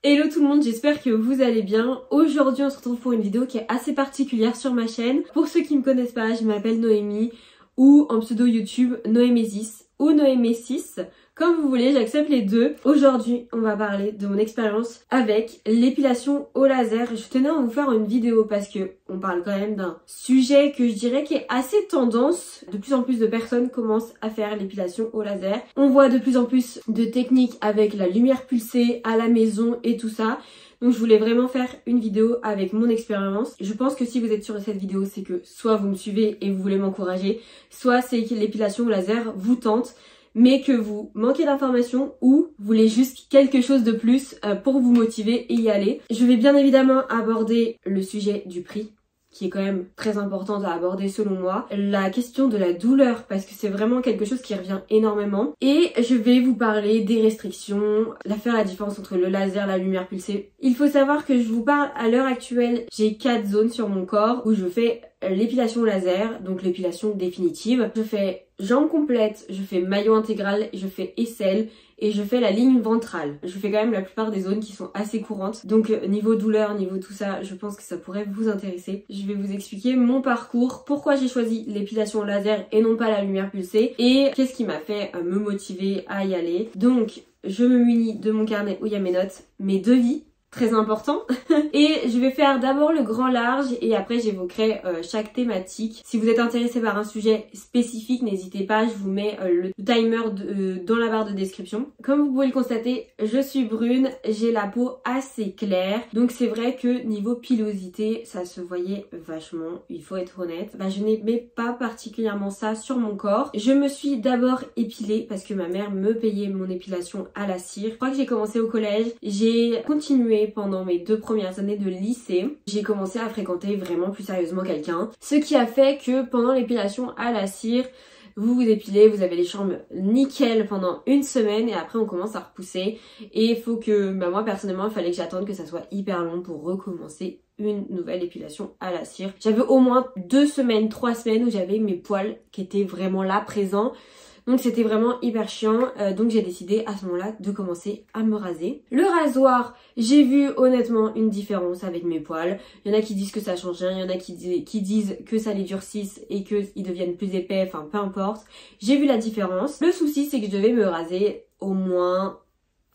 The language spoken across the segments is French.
Hello tout le monde, j'espère que vous allez bien. Aujourd'hui on se retrouve pour une vidéo qui est assez particulière sur ma chaîne. Pour ceux qui me connaissent pas, je m'appelle Noémie ou en pseudo YouTube Noémésis ou Noémésis. Comme vous voulez, j'accepte les deux. Aujourd'hui, on va parler de mon expérience avec l'épilation au laser. Je tenais à vous faire une vidéo parce que on parle quand même d'un sujet que je dirais qui est assez tendance. De plus en plus de personnes commencent à faire l'épilation au laser. On voit de plus en plus de techniques avec la lumière pulsée à la maison et tout ça. Donc je voulais vraiment faire une vidéo avec mon expérience. Je pense que si vous êtes sur cette vidéo, c'est que soit vous me suivez et vous voulez m'encourager, soit c'est que l'épilation au laser vous tente, mais que vous manquez d'informations ou voulez juste quelque chose de plus pour vous motiver et y aller. Je vais bien évidemment aborder le sujet du prix, qui est quand même très important à aborder selon moi. La question de la douleur, parce que c'est vraiment quelque chose qui revient énormément. Et je vais vous parler des restrictions, faire la différence entre le laser, la lumière pulsée. Il faut savoir que je vous parle à l'heure actuelle, j'ai 4 zones sur mon corps où je fais l'épilation laser, donc l'épilation définitive. Je fais jambes complètes, je fais maillot intégral, je fais aisselle et je fais la ligne ventrale. Je fais quand même la plupart des zones qui sont assez courantes. Donc niveau douleur, niveau tout ça, je pense que ça pourrait vous intéresser. Je vais vous expliquer mon parcours, pourquoi j'ai choisi l'épilation laser et non pas la lumière pulsée et qu'est-ce qui m'a fait me motiver à y aller. Donc je me munis de mon carnet où il y a mes notes, mes devis. Très important. Et je vais faire d'abord le grand large et après j'évoquerai chaque thématique. Si vous êtes intéressé par un sujet spécifique, n'hésitez pas, je vous mets le timer dans la barre de description. Comme vous pouvez le constater, je suis brune, j'ai la peau assez claire. Donc c'est vrai que niveau pilosité, ça se voyait vachement, il faut être honnête. Je n'aimais pas particulièrement ça sur mon corps. Je me suis d'abord épilée parce que ma mère me payait mon épilation à la cire. Je crois que j'ai commencé au collège, j'ai continué pendant mes 2 premières années de lycée. J'ai commencé à fréquenter vraiment plus sérieusement quelqu'un. Ce qui a fait que pendant l'épilation à la cire, vous vous épilez, vous avez les chambres nickel pendant une semaine et après on commence à repousser. Et il faut que, moi personnellement, il fallait que j'attende que ça soit hyper long pour recommencer une nouvelle épilation à la cire. J'avais au moins 2 semaines, 3 semaines où j'avais mes poils qui étaient vraiment là, présents. Donc c'était vraiment hyper chiant, donc j'ai décidé à ce moment-là de commencer à me raser. Le rasoir, j'ai vu honnêtement une différence avec mes poils. Il y en a qui disent que ça change rien, il y en a qui disent que ça les durcisse et qu'ils deviennent plus épais, enfin peu importe. J'ai vu la différence. Le souci c'est que je devais me raser au moins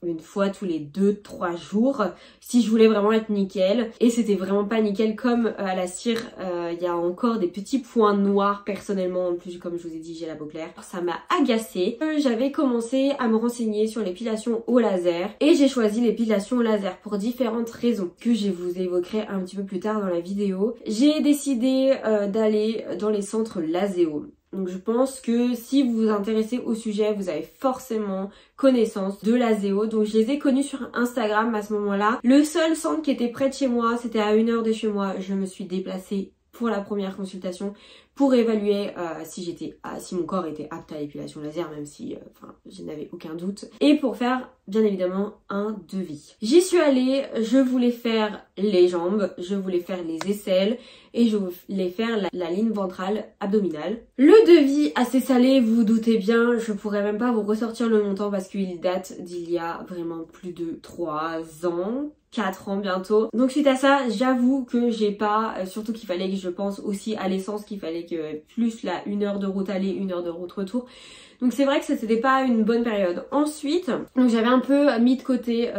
une fois tous les 2-3 jours si je voulais vraiment être nickel, et c'était vraiment pas nickel comme à la cire. Il y a encore des petits points noirs personnellement, en plus comme je vous ai dit j'ai la peau claire, ça m'a agacée. J'avais commencé à me renseigner sur l'épilation au laser et j'ai choisi l'épilation au laser pour différentes raisons que je vous évoquerai un petit peu plus tard dans la vidéo. J'ai décidé d'aller dans les centres Laséo. Donc je pense que si vous vous intéressez au sujet, vous avez forcément connaissance de Laséo. Donc je les ai connus sur Instagram à ce moment-là. Le seul centre qui était près de chez moi, c'était à 1 heure de chez moi. Je me suis déplacée pour la première consultation pour évaluer si mon corps était apte à l'épilation laser, même si je n'avais aucun doute, et pour faire bien évidemment un devis. J'y suis allée, je voulais faire les jambes, je voulais faire les aisselles et je voulais faire la ligne ventrale abdominale. Le devis assez salé, vous vous doutez bien, je pourrais même pas vous ressortir le montant parce qu'il date d'il y a vraiment plus de 3 ans. 4 ans bientôt. Donc suite à ça, j'avoue que j'ai pas, surtout qu'il fallait que je pense aussi à l'essence, qu'il fallait que plus la 1 heure de route aller, 1 heure de route retour. Donc c'est vrai que c'était pas une bonne période. Ensuite, donc j'avais un peu mis de côté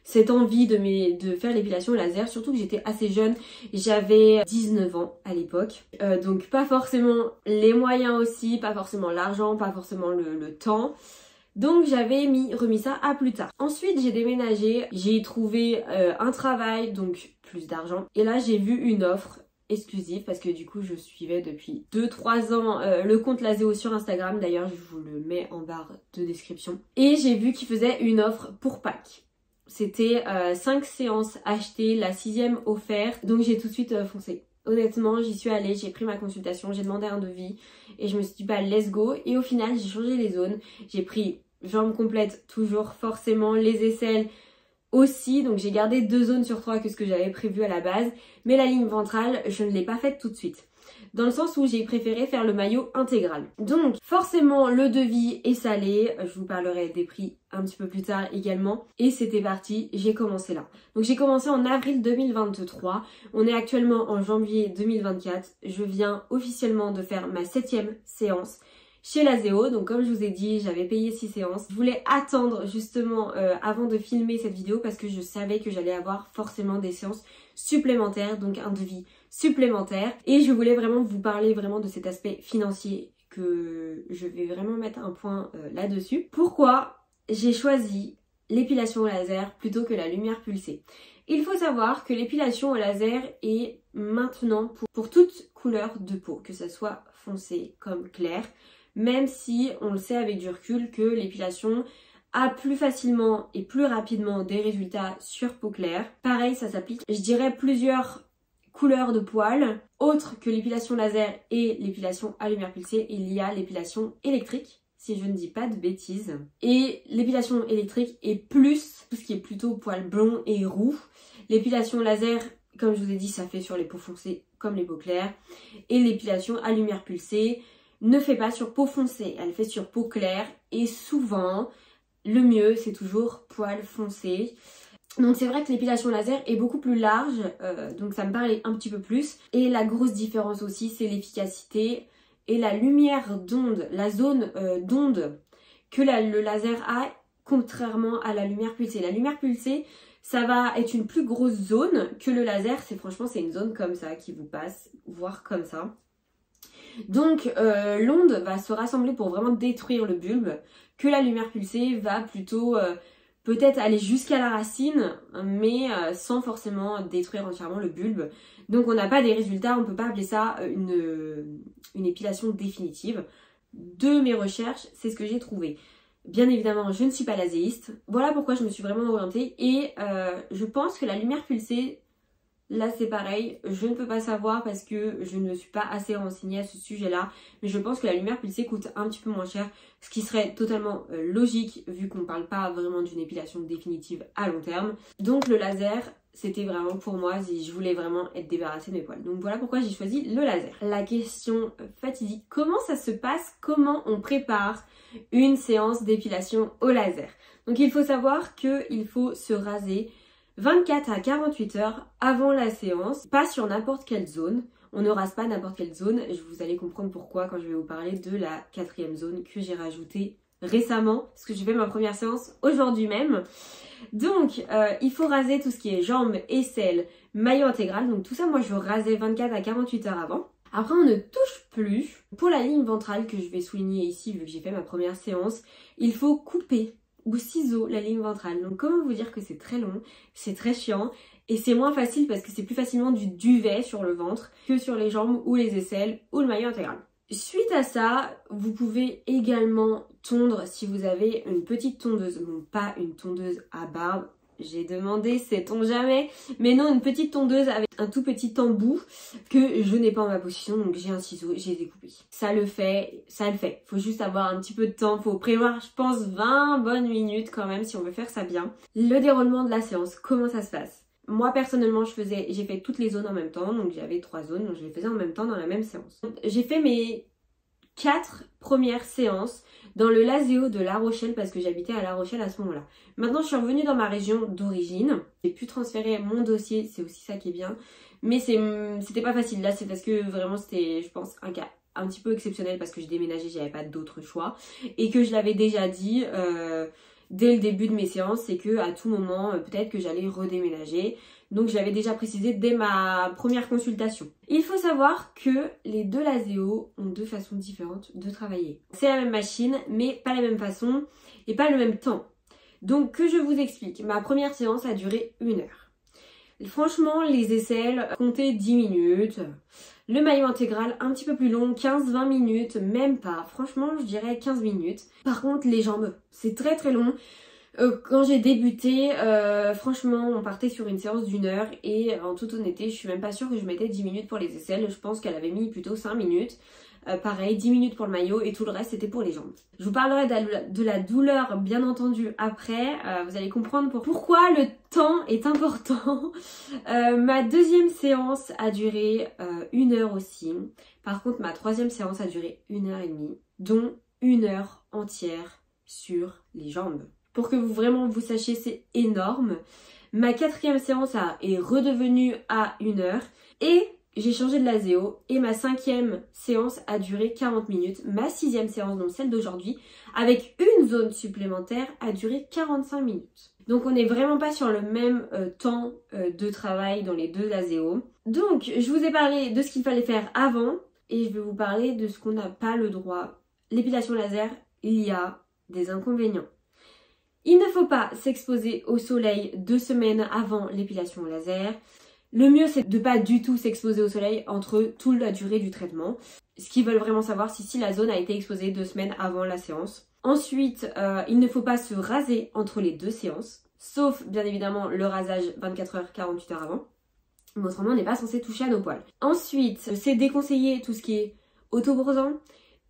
cette envie de faire l'épilation laser, surtout que j'étais assez jeune, j'avais 19 ans à l'époque. Donc pas forcément les moyens aussi, pas forcément l'argent, pas forcément le temps. Donc j'avais remis ça à plus tard. Ensuite j'ai déménagé, j'ai trouvé un travail, donc plus d'argent. Et là j'ai vu une offre exclusive parce que du coup je suivais depuis 2-3 ans le compte Laséo sur Instagram. D'ailleurs je vous le mets en barre de description. Et j'ai vu qu'il faisait une offre pour Pâques. C'était 5 séances achetées, la 6e offerte. Donc j'ai tout de suite foncé. Honnêtement, j'y suis allée, j'ai pris ma consultation, j'ai demandé un devis et je me suis dit let's go. Et au final, j'ai changé les zones. J'ai pris jambes complètes toujours forcément, les aisselles aussi. Donc j'ai gardé 2 zones sur 3 que ce que j'avais prévu à la base. Mais la ligne ventrale, je ne l'ai pas faite tout de suite. dans le sens où j'ai préféré faire le maillot intégral. Donc forcément le devis est salé, je vous parlerai des prix un petit peu plus tard également, et c'était parti, j'ai commencé là. Donc j'ai commencé en avril 2023, on est actuellement en janvier 2024, je viens officiellement de faire ma 7e séance chez Lazeo. Donc comme je vous ai dit, j'avais payé 6 séances. Je voulais attendre justement avant de filmer cette vidéo parce que je savais que j'allais avoir forcément des séances supplémentaires, donc un devis supplémentaire. Et je voulais vraiment vous parler vraiment de cet aspect financier que je vais vraiment mettre un point là-dessus. Pourquoi j'ai choisi l'épilation au laser plutôt que la lumière pulsée? Il faut savoir que l'épilation au laser est maintenant pour toute couleur de peau, que ça soit foncé comme clair. Même si on le sait avec du recul que l'épilation a plus facilement et plus rapidement des résultats sur peau claire. Pareil, ça s'applique, je dirais, plusieurs couleurs de poils. Autre que l'épilation laser et l'épilation à lumière pulsée, il y a l'épilation électrique, si je ne dis pas de bêtises. Et l'épilation électrique est plus tout ce qui est plutôt poils blonds et roux. L'épilation laser, comme je vous ai dit, ça fait sur les peaux foncées comme les peaux claires. Et l'épilation à lumière pulsée ne fait pas sur peau foncée, elle fait sur peau claire et souvent le mieux c'est toujours poil foncé. Donc c'est vrai que l'épilation laser est beaucoup plus large, donc ça me parlait un petit peu plus. Et la grosse différence aussi c'est l'efficacité et la lumière d'onde, la zone d'onde que le laser a contrairement à la lumière pulsée. La lumière pulsée ça va être une plus grosse zone que le laser, franchement c'est une zone comme ça qui vous passe, voire comme ça. Donc l'onde va se rassembler pour vraiment détruire le bulbe, que la lumière pulsée va plutôt peut-être aller jusqu'à la racine, mais sans forcément détruire entièrement le bulbe. Donc on n'a pas des résultats, on ne peut pas appeler ça une épilation définitive. De mes recherches, c'est ce que j'ai trouvé. Bien évidemment, je ne suis pas laséiste. Voilà pourquoi je me suis vraiment orientée. Et je pense que la lumière pulsée, là c'est pareil, je ne peux pas savoir parce que je ne me suis pas assez renseignée à ce sujet-là. Mais je pense que la lumière pulsée coûte un petit peu moins cher. Ce qui serait totalement logique vu qu'on ne parle pas vraiment d'une épilation définitive à long terme. Donc le laser, c'était vraiment pour moi si je voulais vraiment être débarrassée de mes poils. Donc voilà pourquoi j'ai choisi le laser. La question fatidique, comment ça se passe? Comment on prépare une séance d'épilation au laser? Donc il faut savoir qu'il faut se raser 24 à 48 heures avant la séance, pas sur n'importe quelle zone. On ne rase pas n'importe quelle zone, vous allez comprendre pourquoi quand je vais vous parler de la 4e zone que j'ai rajoutée récemment, parce que j'ai fait ma première séance aujourd'hui même. Donc il faut raser tout ce qui est jambes, aisselles, maillot intégral, donc tout ça moi je rasais 24 à 48 heures avant. Après on ne touche plus. Pour la ligne ventrale que je vais souligner ici vu que j'ai fait ma première séance, il faut couper ou ciseaux la ligne ventrale. Donc comment vous dire que c'est très long, c'est très chiant et c'est moins facile parce que c'est plus facilement du duvet sur le ventre que sur les jambes ou les aisselles ou le maillot intégral. Suite à ça, vous pouvez également tondre si vous avez une petite tondeuse. Non, pas une tondeuse à barbe. J'ai demandé, sait-on jamais. Mais non, une petite tondeuse avec un tout petit embout que je n'ai pas en ma possession. Donc j'ai un ciseau, j'ai découpé. Ça le fait, ça le fait. Faut juste avoir un petit peu de temps. Faut prévoir, je pense, 20 bonnes minutes quand même si on veut faire ça bien. Le déroulement de la séance, comment ça se passe? Moi personnellement j'ai fait toutes les zones en même temps, donc j'avais 3 zones, donc je les faisais en même temps dans la même séance. J'ai fait mes 4 premières séances dans le Lazeo de La Rochelle parce que j'habitais à La Rochelle à ce moment-là. Maintenant je suis revenue dans ma région d'origine, j'ai pu transférer mon dossier, c'est aussi ça qui est bien, mais c'était pas facile là, c'est parce que vraiment c'était je pense un cas un petit peu exceptionnel parce que je déménageais, j'avais pas d'autre choix et que je l'avais déjà dit dès le début de mes séances, c'est que à tout moment peut-être que j'allais redéménager. Donc je l'avais déjà précisé dès ma première consultation. Il faut savoir que les deux Lazeo ont 2 façons différentes de travailler. C'est la même machine mais pas la même façon et pas le même temps. Donc que je vous explique, ma première séance a duré 1 heure. Franchement les aisselles comptaient 10 minutes. Le maillot intégral un petit peu plus long, 15-20 minutes, même pas. Franchement je dirais 15 minutes. Par contre les jambes, c'est très très long. Quand j'ai débuté, franchement on partait sur une séance d'1 heure et en toute honnêteté je suis même pas sûre que je mettais 10 minutes pour les aisselles, je pense qu'elle avait mis plutôt 5 minutes. pareil 10 minutes pour le maillot et tout le reste c'était pour les jambes. Je vous parlerai de la douleur bien entendu après, vous allez comprendre pourquoi le temps est important. Ma deuxième séance a duré 1 heure aussi. Par contre ma troisième séance a duré 1h30, dont 1 heure entière sur les jambes. Pour que vous sachiez, c'est énorme. Ma quatrième séance est redevenue à 1 heure et j'ai changé de laseo et ma cinquième séance a duré 40 minutes. Ma sixième séance, donc celle d'aujourd'hui, avec une zone supplémentaire, a duré 45 minutes. Donc on n'est vraiment pas sur le même temps de travail dans les deux laséos. Donc je vous ai parlé de ce qu'il fallait faire avant et je vais vous parler de ce qu'on n'a pas le droit. L'épilation laser, il y a des inconvénients. Il ne faut pas s'exposer au soleil 2 semaines avant l'épilation laser. Le mieux c'est de pas du tout s'exposer au soleil entre toute la durée du traitement. Ce qu'ils veulent vraiment savoir, c'est si la zone a été exposée 2 semaines avant la séance. Ensuite, il ne faut pas se raser entre les 2 séances, sauf bien évidemment le rasage 24 heures, 48 heures avant. Mais autrement, on n'est pas censé toucher à nos poils. Ensuite, c'est déconseillé tout ce qui est autobronzant.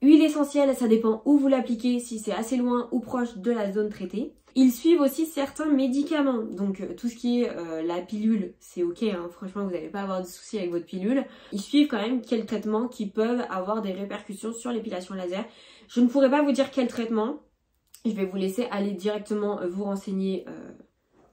Huile essentielle, ça dépend où vous l'appliquez, si c'est assez loin ou proche de la zone traitée. Ils suivent aussi certains médicaments, donc tout ce qui est la pilule, c'est ok, hein, franchement vous n'allez pas avoir de soucis avec votre pilule. Ils suivent quand même quels traitements qui peuvent avoir des répercussions sur l'épilation laser. Je ne pourrais pas vous dire quel traitement, je vais vous laisser aller directement vous renseigner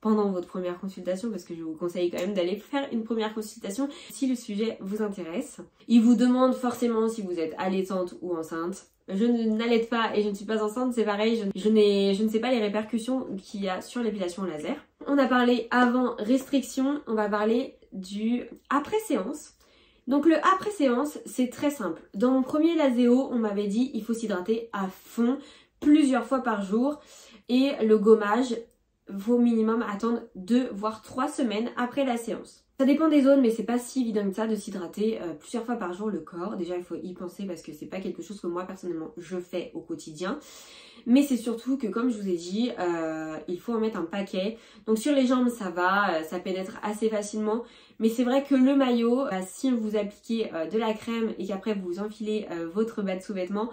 pendant votre première consultation parce que je vous conseille quand même d'aller faire une première consultation si le sujet vous intéresse. Ils vous demandent forcément si vous êtes allaitante ou enceinte. Je n'allaite pas et je ne suis pas enceinte, c'est pareil, je ne sais pas les répercussions qu'il y a sur l'épilation laser. On a parlé avant restriction, on va parler du après séance. Donc le après séance, c'est très simple. Dans mon premier laseo, on m'avait dit il faut s'hydrater à fond, plusieurs fois par jour. Et le gommage, faut au minimum attendre 2 voire 3 semaines après la séance. Ça dépend des zones, mais c'est pas si évident que ça de s'hydrater plusieurs fois par jour le corps. Déjà, il faut y penser parce que c'est pas quelque chose que moi personnellement je fais au quotidien. Mais c'est surtout que comme je vous ai dit, il faut en mettre un paquet. Donc sur les jambes, ça va, ça pénètre assez facilement. Mais c'est vrai que le maillot, si vous appliquez de la crème et qu'après vous enfilez votre bas de sous-vêtement,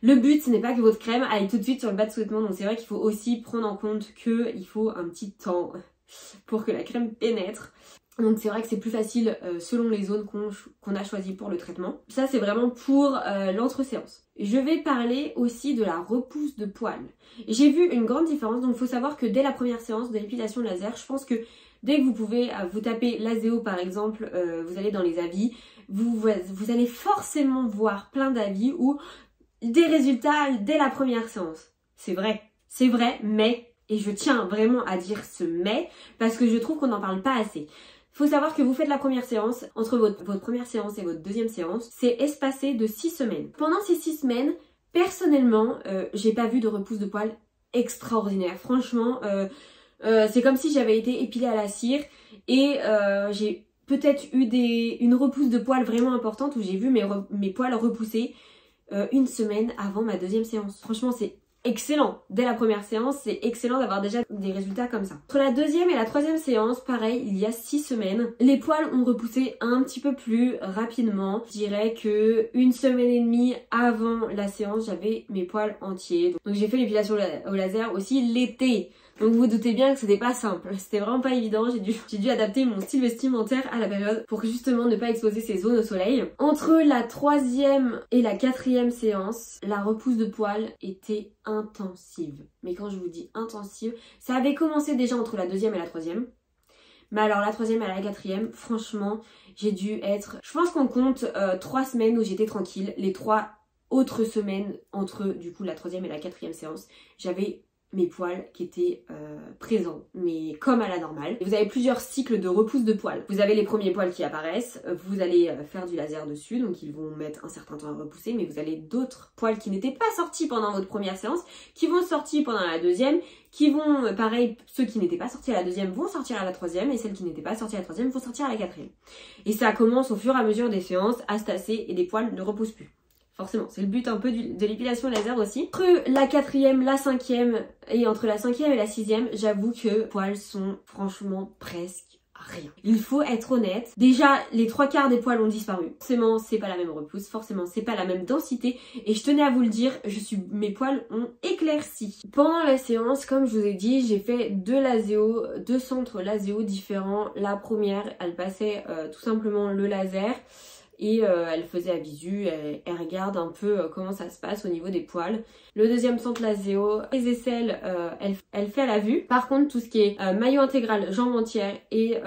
le but, ce n'est pas que votre crème aille tout de suite sur le bas de sous-vêtement. Donc c'est vrai qu'il faut aussi prendre en compte qu'il faut un petit temps pour que la crème pénètre. Donc c'est vrai que c'est plus facile selon les zones qu'on a choisies pour le traitement. Ça c'est vraiment pour l'entre-séance. Je vais parler aussi de la repousse de poils. J'ai vu une grande différence, donc il faut savoir que dès la première séance de l'épilation laser, je pense que dès que vous pouvez vous taper laseo par exemple, vous allez dans les avis, vous allez forcément voir plein d'avis où des résultats dès la première séance. C'est vrai, mais, et je tiens vraiment à dire ce mais, parce que je trouve qu'on n'en parle pas assez. Faut savoir que vous faites la première séance, entre votre première séance et votre deuxième séance, c'est espacé de 6 semaines. Pendant ces 6 semaines, personnellement, j'ai pas vu de repousse de poils extraordinaire. Franchement, c'est comme si j'avais été épilée à la cire et j'ai peut-être eu une repousse de poils vraiment importante où j'ai vu mes poils repousser 1 semaine avant ma deuxième séance. Franchement, c'est excellent. Dès la première séance, c'est excellent d'avoir déjà des résultats comme ça. Entre la deuxième et la troisième séance, pareil, il y a 6 semaines, les poils ont repoussé un petit peu plus rapidement. Je dirais que 1 semaine et demie avant la séance, j'avais mes poils entiers. Donc j'ai fait l'épilation au laser aussi l'été. Donc vous vous doutez bien que c'était pas simple, c'était vraiment pas évident, j'ai dû adapter mon style vestimentaire à la période pour justement ne pas exposer ces zones au soleil. Entre la 3e et la 4e séance, la repousse de poils était intensive. Mais quand je vous dis intensive, ça avait commencé déjà entre la 2e et la 3e. Mais alors la 3e et la 4e, franchement, j'ai dû être... Je pense qu'on compte 3 semaines où j'étais tranquille. Les 3 autres semaines entre du coup la 3e et la 4e séance, j'avais mes poils qui étaient présents, mais comme à la normale. Vous avez plusieurs cycles de repousse de poils. Vous avez les premiers poils qui apparaissent, vous allez faire du laser dessus, donc ils vont mettre un certain temps à repousser, mais vous avez d'autres poils qui n'étaient pas sortis pendant votre première séance, qui vont sortir pendant la deuxième, qui vont, pareil, ceux qui n'étaient pas sortis à la deuxième vont sortir à la troisième, et celles qui n'étaient pas sorties à la troisième vont sortir à la quatrième. Et ça commence au fur et à mesure des séances à se tasser et les poils ne repoussent plus. Forcément, c'est le but un peu de l'épilation laser aussi. Entre la 4e, la 5e et entre la 5e et la 6e, j'avoue que les poils sont franchement presque rien. Il faut être honnête. Déjà, les 3/4 des poils ont disparu. Forcément, c'est pas la même repousse. Forcément, c'est pas la même densité. Et je tenais à vous le dire, mes poils ont éclairci. Pendant la séance, comme je vous ai dit, j'ai fait deux centres laséo différents. La première, elle passait tout simplement le laser. Et elle faisait à visu, elle regarde un peu comment ça se passe au niveau des poils. Le deuxième centre laséo, les aisselles, elle fait à la vue. Par contre, tout ce qui est maillot intégral, jambes entières et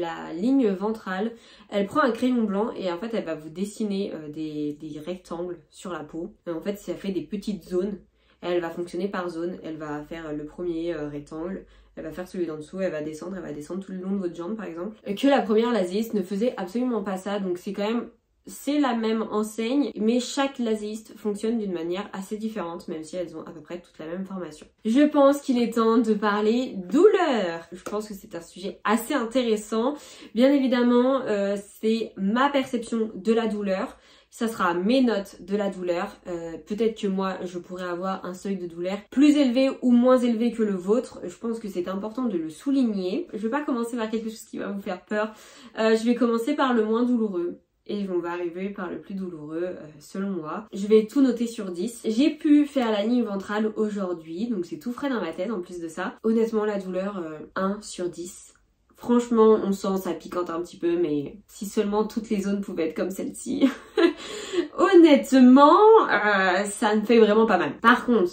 la ligne ventrale, elle prend un crayon blanc et en fait elle va vous dessiner des rectangles sur la peau. Et en fait ça fait des petites zones. Elle va fonctionner par zone, elle va faire le premier rectangle, elle va faire celui d'en dessous, elle va descendre tout le long de votre jambe par exemple. Que la première laséiste ne faisait absolument pas ça, donc c'est la même enseigne, mais chaque laséiste fonctionne d'une manière assez différente, même si elles ont à peu près toute la même formation. Je pense qu'il est temps de parler douleur. Je pense que c'est un sujet assez intéressant. Bien évidemment, c'est ma perception de la douleur. Ça sera mes notes de la douleur. Peut-être que moi, je pourrais avoir un seuil de douleur plus élevé ou moins élevé que le vôtre. Je pense que c'est important de le souligner. Je vais pas commencer par quelque chose qui va vous faire peur. Je vais commencer par le moins douloureux. Et on va arriver par le plus douloureux selon moi. Je vais tout noter sur 10. J'ai pu faire la ligne ventrale aujourd'hui, donc c'est tout frais dans ma tête en plus de ça. Honnêtement, la douleur, 1 sur 10. Franchement, on sent, ça piquante un petit peu, mais si seulement toutes les zones pouvaient être comme celle-ci. Honnêtement, ça me fait vraiment pas mal. Par contre,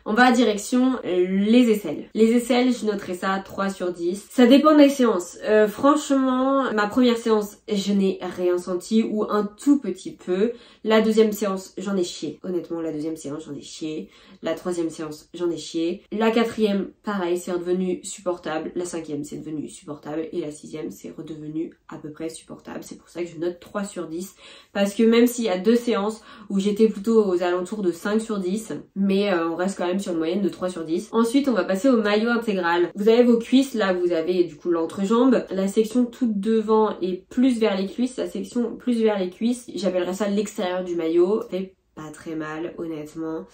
on va à direction les aisselles. Les aisselles, je noterai ça 3 sur 10. Ça dépend des séances. Franchement, ma première séance, je n'ai rien senti ou un tout petit peu. La deuxième séance, j'en ai chié. Honnêtement, la deuxième séance, j'en ai chié. La troisième séance, j'en ai chié. La quatrième, pareil, c'est redevenu supportable. La cinquième, c'est devenu supportable. Et la sixième, c'est redevenu à peu près supportable. C'est pour ça que je note 3 sur 10. Parce que même s'il y a 2 séances où j'étais plutôt aux alentours de 5 sur 10, mais on reste quand même sur une moyenne de 3 sur 10. Ensuite, on va passer au maillot intégral. Vous avez vos cuisses, là vous avez du coup l'entrejambe. La section toute devant est plus vers les cuisses. La section plus vers les cuisses, j'appellerais ça l'extérieur du maillot. Ça fait pas très mal, honnêtement.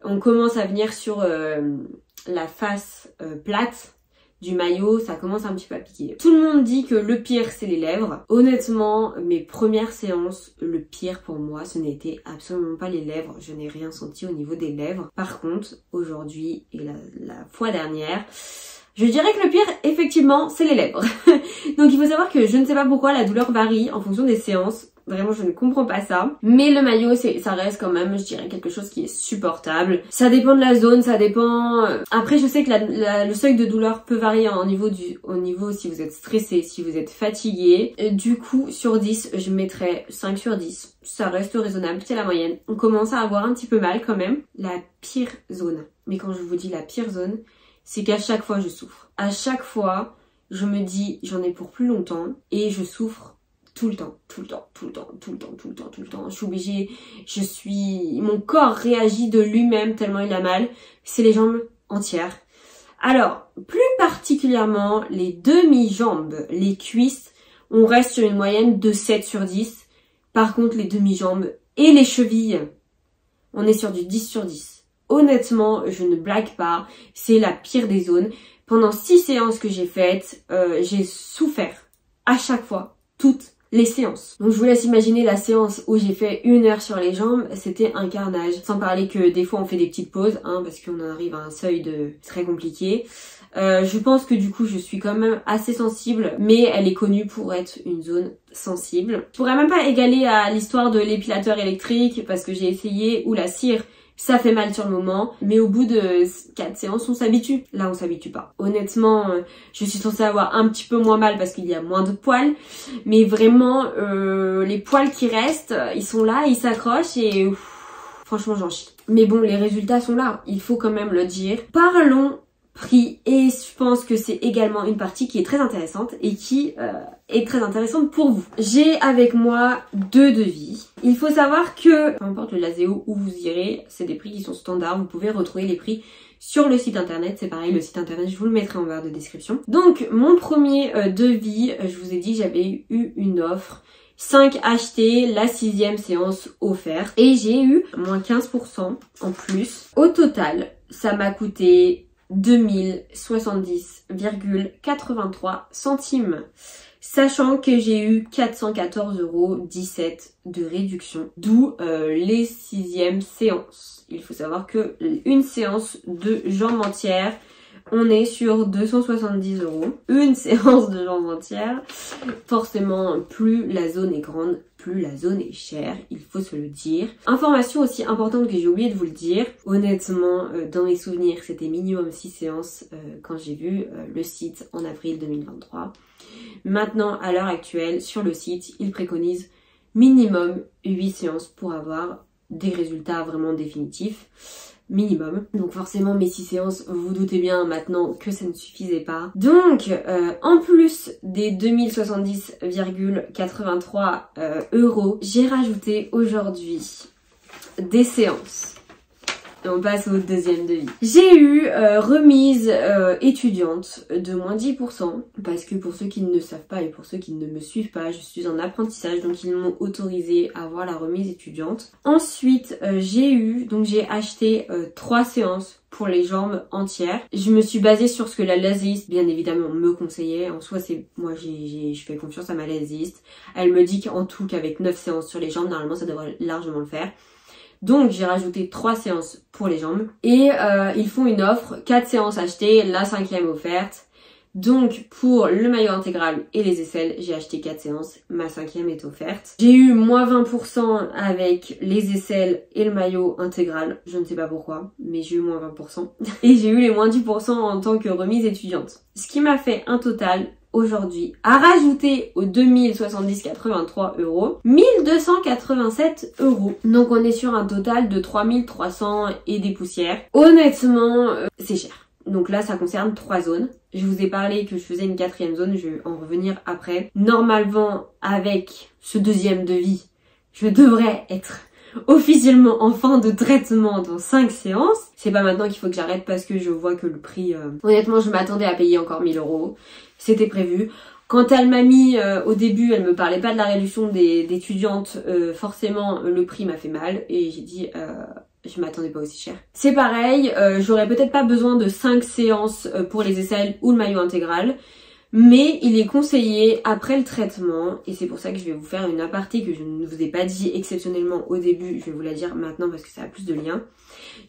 On commence à venir sur la face plate du maillot, ça commence un petit peu à piquer. Tout le monde dit que le pire c'est les lèvres. Honnêtement, mes premières séances, le pire pour moi, ce n'était absolument pas les lèvres. Je n'ai rien senti au niveau des lèvres. Par contre, aujourd'hui et la fois dernière, je dirais que le pire, effectivement, c'est les lèvres. Donc il faut savoir que je ne sais pas pourquoi la douleur varie en fonction des séances. Vraiment, je ne comprends pas ça. Mais le maillot, ça reste quand même, je dirais, quelque chose qui est supportable. Ça dépend de la zone, ça dépend... Après, je sais que le seuil de douleur peut varier au niveau si vous êtes stressé, si vous êtes fatigué. Du coup, sur 10, je mettrais 5 sur 10. Ça reste raisonnable, c'est la moyenne. On commence à avoir un petit peu mal quand même. La pire zone. Mais quand je vous dis la pire zone, c'est qu'à chaque fois, je souffre. À chaque fois, je me dis, j'en ai pour plus longtemps et je souffre. Tout le temps. Je suis obligée, mon corps réagit de lui-même tellement il a mal. C'est les jambes entières. Alors, plus particulièrement les demi-jambes, les cuisses, on reste sur une moyenne de 7 sur 10. Par contre, les demi-jambes et les chevilles, on est sur du 10 sur 10. Honnêtement, je ne blague pas, c'est la pire des zones. Pendant 6 séances que j'ai faites, j'ai souffert à chaque fois, toutes les séances. Donc je vous laisse imaginer la séance où j'ai fait 1 heure sur les jambes, c'était un carnage. Sans parler que des fois on fait des petites pauses, parce qu'on en arrive à un seuil de très compliqué. Je pense que du coup je suis quand même assez sensible, mais elle est connue pour être une zone sensible. Je pourrais même pas égaler à l'histoire de l'épilateur électrique parce que j'ai essayé, ou la cire. Ça fait mal sur le moment, mais au bout de 4 séances, on s'habitue. Là, on s'habitue pas. Honnêtement, je suis censée avoir un petit peu moins mal parce qu'il y a moins de poils. Mais vraiment, les poils qui restent, ils sont là, ils s'accrochent et franchement, j'en chie. Mais bon, les résultats sont là. Il faut quand même le dire. Parlons prix, et je pense que c'est également une partie qui est très intéressante et qui est très intéressante pour vous. J'ai avec moi 2 devis. Il faut savoir que, peu importe le laséo où vous irez, c'est des prix qui sont standards, vous pouvez retrouver les prix sur le site internet, c'est pareil, le site internet je vous le mettrai en barre de description. Donc mon premier devis, je vous ai dit que j'avais eu une offre, 5 achetés, la 6e séance offerte, et j'ai eu moins 15% en plus. Au total, ça m'a coûté 2070,83 centimes. Sachant que j'ai eu 414,17 € de réduction, d'où les 6e séances. Il faut savoir que une séance de jambes entières, on est sur 270 €. Une séance de jambes entières, forcément plus la zone est grande, plus la zone est chère, il faut se le dire. Information aussi importante que j'ai oublié de vous le dire, honnêtement dans mes souvenirs c'était minimum 6 séances quand j'ai vu le site en avril 2023. Maintenant à l'heure actuelle sur le site ils préconisent minimum 8 séances pour avoir des résultats vraiment définitifs. Minimum. Donc forcément mes 6 séances, vous vous doutez bien maintenant que ça ne suffisait pas. Donc en plus des 2070,83 €, j'ai rajouté aujourd'hui des séances. Et on passe au deuxième devis. J'ai eu remise étudiante de moins 10% parce que pour ceux qui ne savent pas et pour ceux qui ne me suivent pas, je suis en apprentissage donc ils m'ont autorisé à avoir la remise étudiante. Ensuite j'ai acheté 3 séances pour les jambes entières. Je me suis basée sur ce que la laséiste bien évidemment me conseillait. En soi je fais confiance à ma laséiste. Elle me dit qu'en tout qu'avec 9 séances sur les jambes, normalement ça devrait largement le faire. Donc j'ai rajouté 3 séances pour les jambes et ils font une offre, 4 séances achetées, la 5e offerte. Donc pour le maillot intégral et les aisselles, j'ai acheté 4 séances, ma 5e est offerte. J'ai eu moins 20% avec les aisselles et le maillot intégral, je ne sais pas pourquoi, mais j'ai eu moins 20%. Et j'ai eu les moins 10% en tant que remise étudiante. Ce qui m'a fait un total aujourd'hui à rajouter aux 2070,83 €, 1287 €. Donc on est sur un total de 3300 et des poussières. Honnêtement, c'est cher. Donc là, ça concerne 3 zones. Je vous ai parlé que je faisais une 4e zone, je vais en revenir après. Normalement, avec ce deuxième devis, je devrais être officiellement en fin de traitement dans 5 séances. C'est pas maintenant qu'il faut que j'arrête parce que je vois que le prix... Honnêtement, je m'attendais à payer encore 1000 €. C'était prévu. Quand elle m'a mis au début, elle me parlait pas de la réduction d'étudiantes, forcément le prix m'a fait mal et j'ai dit je m'attendais pas aussi cher. C'est pareil, j'aurais peut-être pas besoin de 5 séances pour les aisselles ou le maillot intégral, mais il est conseillé après le traitement, et c'est pour ça que je vais vous faire une aparté que je ne vous ai pas dit exceptionnellement au début, je vais vous la dire maintenant parce que ça a plus de lien.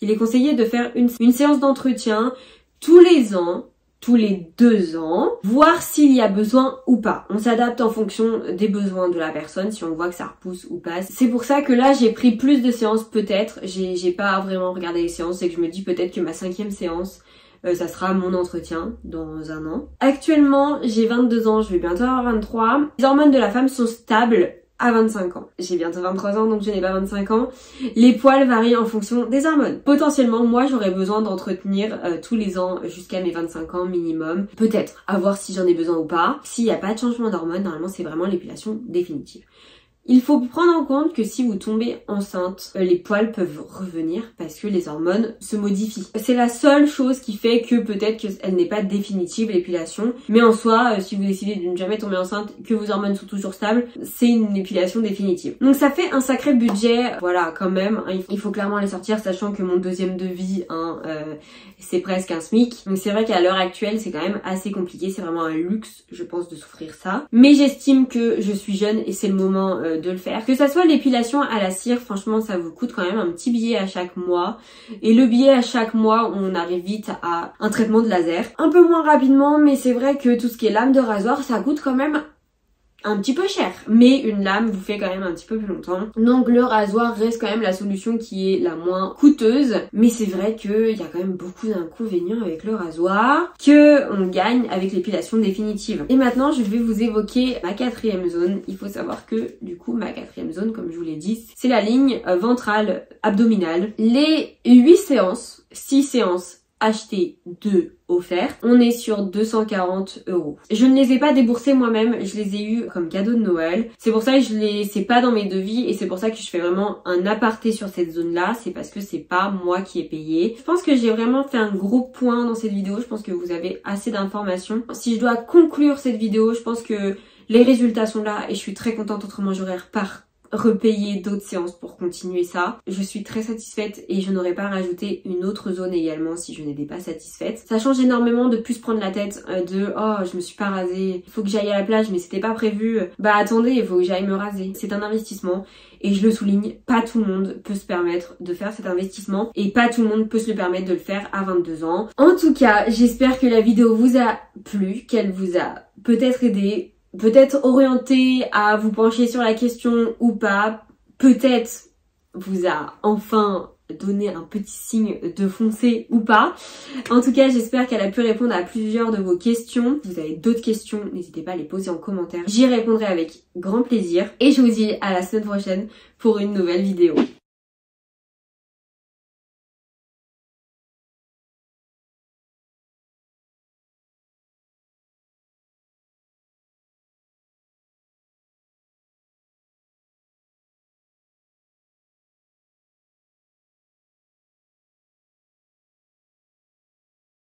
Il est conseillé de faire une séance d'entretien tous les ans, tous les 2 ans, voir s'il y a besoin ou pas. On s'adapte en fonction des besoins de la personne, si on voit que ça repousse ou pas. C'est pour ça que là j'ai pris plus de séances peut-être, j'ai pas vraiment regardé les séances, c'est que je me dis peut-être que ma 5e séance, ça sera mon entretien dans 1 an. Actuellement j'ai 22 ans, je vais bientôt avoir 23. Les hormones de la femme sont stables à 25 ans. J'ai bientôt 23 ans donc je n'ai pas 25 ans. Les poils varient en fonction des hormones. Potentiellement moi j'aurais besoin d'entretenir tous les ans jusqu'à mes 25 ans minimum. Peut-être, à voir si j'en ai besoin ou pas. S'il n'y a pas de changement d'hormones, normalement c'est vraiment l'épilation définitive. Il faut prendre en compte que si vous tombez enceinte, les poils peuvent revenir parce que les hormones se modifient. C'est la seule chose qui fait que peut-être qu'elle n'est pas définitive l'épilation, mais en soi, si vous décidez de ne jamais tomber enceinte, que vos hormones sont toujours stables, c'est une épilation définitive. Donc ça fait un sacré budget, voilà quand même, hein, il faut clairement les sortir, sachant que mon deuxième devis, c'est presque un SMIC. Donc c'est vrai qu'à l'heure actuelle, c'est quand même assez compliqué, c'est vraiment un luxe, je pense, de s'offrir ça. Mais j'estime que je suis jeune et c'est le moment de le faire. Que ça soit l'épilation à la cire, franchement ça vous coûte quand même un petit billet à chaque mois. Et le billet à chaque mois, on arrive vite à un traitement de laser. Un peu moins rapidement, mais c'est vrai que tout ce qui est lame de rasoir, ça coûte quand même un petit peu cher, mais une lame vous fait quand même un petit peu plus longtemps. Donc le rasoir reste quand même la solution qui est la moins coûteuse, mais c'est vrai qu'il y a quand même beaucoup d'inconvénients avec le rasoir que on gagne avec l'épilation définitive. Et maintenant je vais vous évoquer ma 4e zone. Il faut savoir que du coup ma 4e zone, comme je vous l'ai dit, c'est la ligne ventrale abdominale. Les 8 séances, 6 séances achetées, 2 offertes. On est sur 240 €. Je ne les ai pas déboursés moi-même, je les ai eus comme cadeau de Noël. C'est pour ça que c'est pas dans mes devis et c'est pour ça que je fais vraiment un aparté sur cette zone-là. C'est parce que c'est pas moi qui ai payé. Je pense que j'ai vraiment fait un gros point dans cette vidéo. Je pense que vous avez assez d'informations. Si je dois conclure cette vidéo, je pense que les résultats sont là et je suis très contente, autrement j'aurais repayer d'autres séances pour continuer ça. Je suis très satisfaite et je n'aurais pas rajouté une autre zone également si je n'étais pas satisfaite. Ça change énormément de plus prendre la tête de oh je me suis pas rasée, il faut que j'aille à la plage mais c'était pas prévu. Bah attendez, il faut que j'aille me raser. C'est un investissement et je le souligne, pas tout le monde peut se permettre de faire cet investissement et pas tout le monde peut se le permettre de le faire à 22 ans. En tout cas, j'espère que la vidéo vous a plu, qu'elle vous a peut-être aidé, peut-être orienté à vous pencher sur la question ou pas, peut-être vous a enfin donné un petit signe de foncer ou pas. En tout cas, j'espère qu'elle a pu répondre à plusieurs de vos questions. Si vous avez d'autres questions, n'hésitez pas à les poser en commentaire. J'y répondrai avec grand plaisir. Et je vous dis à la semaine prochaine pour une nouvelle vidéo.